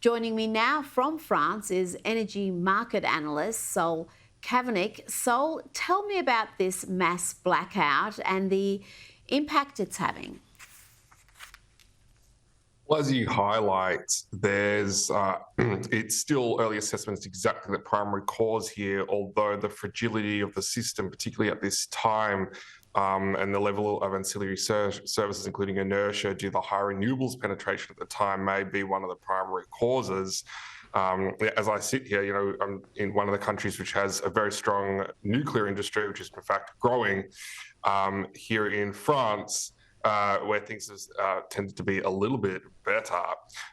Joining me now from France is energy market analyst Saul Kavonic. Saul, tell me about this mass blackout and the impact it's having. Well, as you highlight, there's it's still early assessments exactly the primary cause here, although the fragility of the system, particularly at this time, and the level of ancillary services, including inertia due to the high renewables penetration at the time, may be one of the primary causes. As I sit here, I'm in one of the countries which has a very strong nuclear industry, which is in fact growing. Here in France, where things have tended to be a little bit better.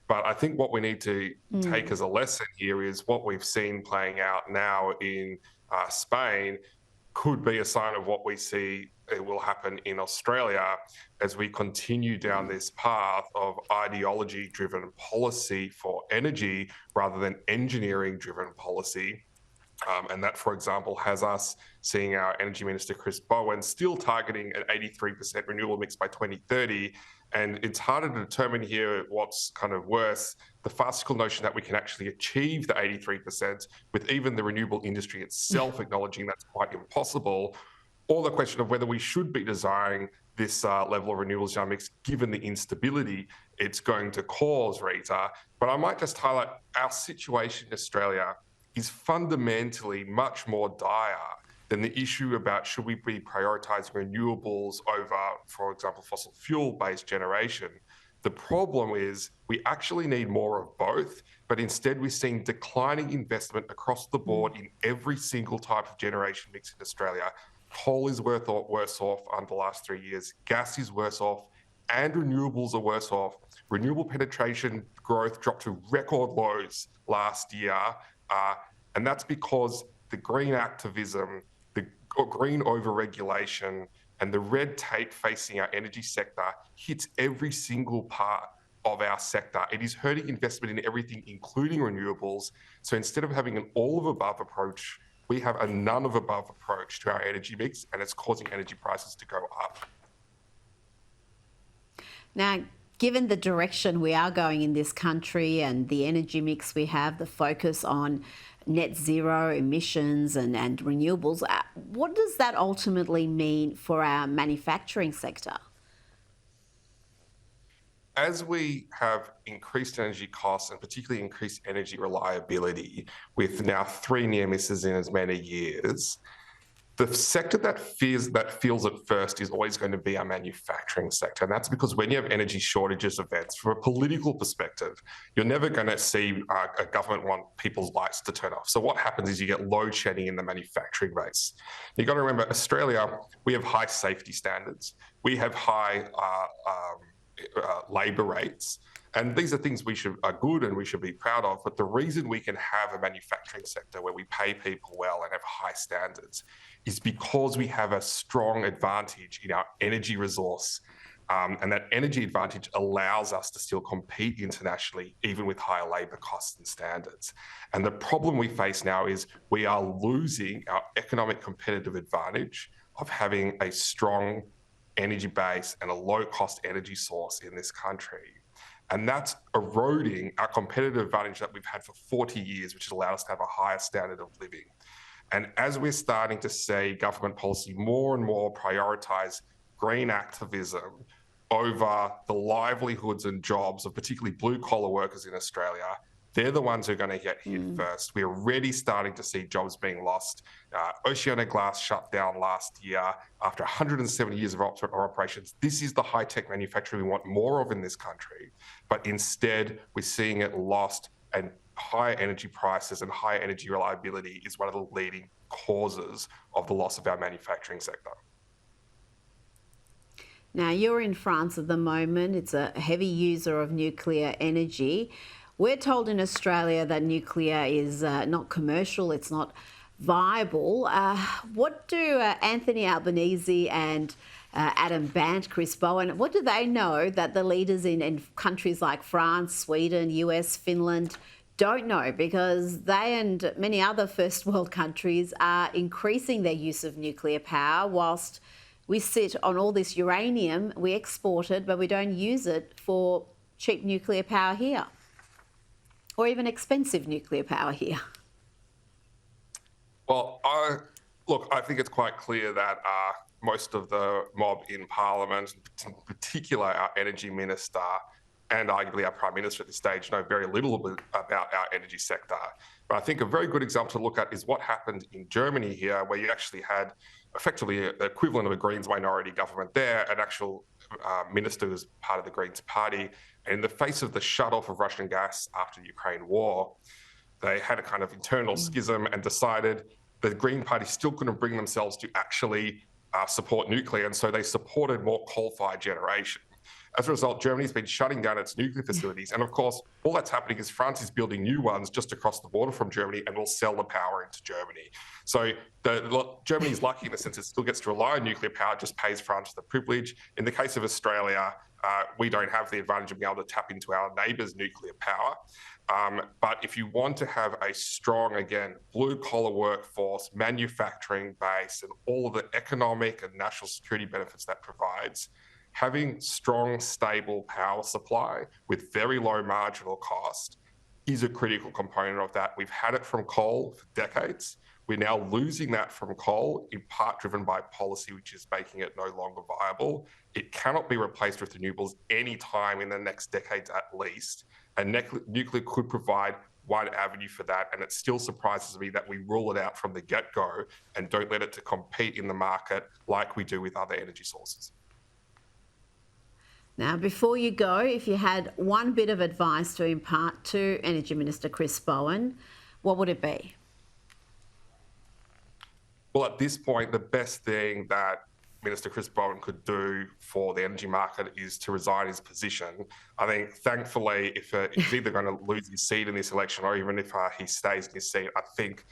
But I think what we need to take as a lesson here is what we've seen playing out now in Spain could be a sign of what we see it will happen in Australia as we continue down this path of ideology-driven policy for energy rather than engineering-driven policy. And that, for example, has us seeing our Energy Minister Chris Bowen still targeting an 83% renewable mix by 2030. And it's harder to determine here what's kind of worse, the farcical notion that we can actually achieve the 83% with even the renewable industry itself acknowledging that's quite impossible, or the question of whether we should be desiring this level of renewables dynamics given the instability it's going to cause, Rita. But I might just highlight our situation in Australia is fundamentally much more dire than the issue about should we be prioritising renewables over, for example, fossil fuel-based generation. The problem is we actually need more of both, but instead we're seeing declining investment across the board in every single type of generation mix in Australia. Coal is worse off under the last 3 years, gas is worse off, and renewables are worse off. Renewable penetration growth dropped to record lows last year. And that's because the green activism, the green overregulation, and the red tape facing our energy sector hits every single part of our sector. It is hurting investment in everything, including renewables. So instead of having an all of above approach, we have a none of above approach to our energy mix, and it's causing energy prices to go up. Now, given the direction we are going in this country and the energy mix we have, the focus on net zero emissions and renewables, what does that ultimately mean for our manufacturing sector? As we have increased energy costs and particularly increased energy reliability with now 3 near misses in as many years, the sector that feels it first is always going to be our manufacturing sector. And that's because when you have energy shortages events, from a political perspective, you're never going to see a government want people's lights to turn off. So what happens is you get load shedding in the manufacturing base. You've got to remember, Australia, we have high safety standards. We have high labour rates. And these are things are good and we should be proud of. But the reason we can have a manufacturing sector where we pay people well and have high standards is because we have a strong advantage in our energy resource. And that energy advantage allows us to still compete internationally, even with higher labour costs and standards. And the problem we face now is we are losing our economic competitive advantage of having a strong energy base and a low-cost energy source in this country. And that's eroding our competitive advantage that we've had for 40 years, which has allowed us to have a higher standard of living. And as we're starting to see government policy more and more prioritise green activism over the livelihoods and jobs of particularly blue-collar workers in Australia, they're the ones who are going to get hit first. We're already starting to see jobs being lost. Oceanoglass shut down last year after 170 years of operations. This is the high-tech manufacturing we want more of in this country. But instead, we're seeing it lost, and higher energy prices and higher energy reliability is one of the leading causes of the loss of our manufacturing sector. Now, you're in France at the moment. It's a heavy user of nuclear energy. We're told in Australia that nuclear is not commercial, it's not viable. What do Anthony Albanese and Adam Bandt, Chris Bowen, what do they know that the leaders in countries like France, Sweden, US, Finland don't know? Because they and many other first world countries are increasing their use of nuclear power whilst we sit on all this uranium, we export it, but we don't use it for cheap nuclear power here. or even expensive nuclear power here? Well, I think it's quite clear that most of the mob in Parliament, in particular our Energy Minister and arguably our Prime Minister at this stage, know very little about our energy sector. But I think a very good example to look at is what happened in Germany here, where you actually had effectively the equivalent of a Greens minority government there, an actual minister who was part of the Greens party. And in the face of the shut-off of Russian gas after the Ukraine war, they had a kind of internal schism and decided the Green Party still couldn't bring themselves to actually support nuclear, and so they supported more coal-fired generation. As a result, Germany's been shutting down its nuclear facilities, and of course, all that's happening is France is building new ones just across the border from Germany and will sell the power into Germany. So Germany's lucky in the sense it still gets to rely on nuclear power, just pays France the privilege. In the case of Australia, we don't have the advantage of being able to tap into our neighbours' nuclear power. But if you want to have a strong, again, blue-collar workforce, manufacturing base, and all of the economic and national security benefits that provides, having strong, stable power supply with very low marginal cost is a critical component of that. We've had it from coal for decades. We're now losing that from coal, in part driven by policy, which is making it no longer viable. It cannot be replaced with renewables any time in the next decades at least. And nuclear could provide one avenue for that. And it still surprises me that we rule it out from the get-go and don't let it to compete in the market like we do with other energy sources. Now, before you go, if you had one bit of advice to impart to Energy Minister Chris Bowen, what would it be? Well, at this point, the best thing that Minister Chris Bowen could do for the energy market is to resign his position. I think, thankfully, if he's either going to lose his seat in this election or even if he stays in his seat, I think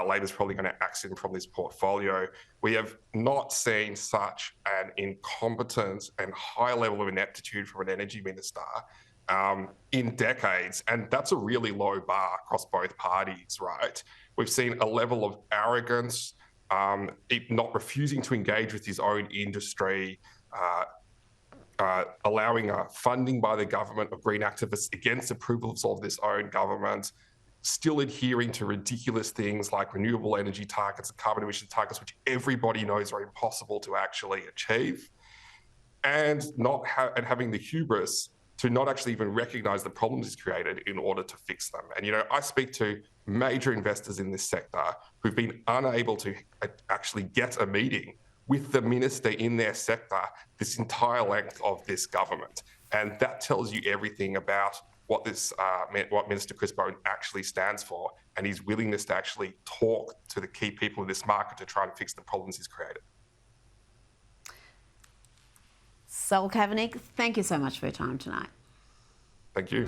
Labor's probably going to axe him from this portfolio. We have not seen such an incompetent and high level of ineptitude from an energy minister in decades, and that's a really low bar across both parties, right? We've seen a level of arrogance, not refusing to engage with his own industry, allowing funding by the government of green activists against approvals of this own government, still adhering to ridiculous things like renewable energy targets and carbon emission targets, which everybody knows are impossible to actually achieve, and having the hubris to not actually even recognize the problems he's created in order to fix them. And, I speak to major investors in this sector who've been unable to actually get a meeting with the minister in their sector this entire length of this government. And that tells you everything about what Minister Chris Bowen actually stands for and his willingness to actually talk to the key people in this market to try and fix the problems he's created. Saul Kavonic, thank you so much for your time tonight. Thank you.